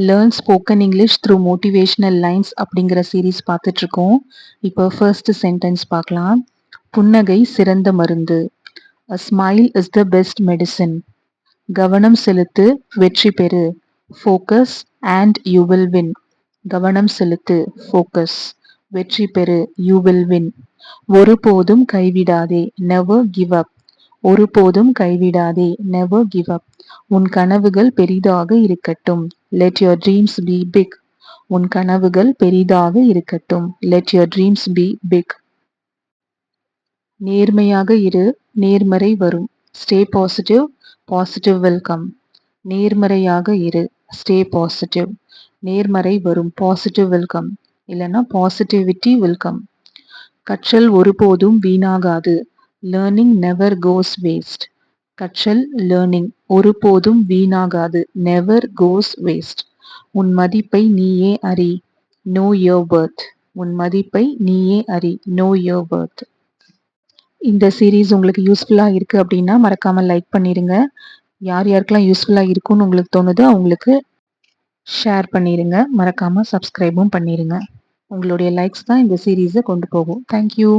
Learn spoken English through motivational lines அப்படிங்கிற series பார்த்துட்டு இருக்கோம். இப்போ ஃபர்ஸ்ட் சென்டென்ஸ் பார்க்கலாம். புன்னகை சிறந்த மருந்து. A smile is the best medicine. கவனம் செலுத்து, வெற்றி பெறு. Focus and you will win. கவனம் செலுத்து, focus. வெற்றி பெறு, you will win. ஒருபோதும் கைவிடாதே, never give up. ஒருபோதும் கைவிடாதே, never give up. உன் கனவுகள் பெரிதாக இருக்கட்டும். Let your dreams be big. உன் கனவுகள் பெரிதாக இருக்கட்டும். Let your dreams be big. நேர்மையாக இரு, நேர்மறை வரும். Stay positive, positive will come. நேர்மறையாக இரு, stay positive. நேர்மறை வரும், positive will come. இல்லைன்னா positivity will come. கற்றல் ஒருபோதும் வீணாகாது. Learning never goes waste. கற்றல் learning ஒருபோதும் வீணாகாது. Never goes waste. உன் மதிப்பை நீயே அறி. Know your worth. உன் மதிப்பை நீயே அறி. Know your worth. இந்த சீரீஸ் உங்களுக்கு யூஸ்ஃபுல்லா இருக்கு அப்படின்னா மறக்காம லைக் பண்ணிருங்க. யார் யாருக்கெல்லாம் யூஸ்ஃபுல்லா இருக்குன்னு உங்களுக்கு தோணுதோ அவங்களுக்கு ஷேர் பண்ணிருங்க. மறக்காம சப்ஸ்கிரைபும் பண்ணிருங்க. உங்களுடைய லைக்ஸ் தான் இந்த சீரீஸை கொண்டு போகும். தேங்க்யூ.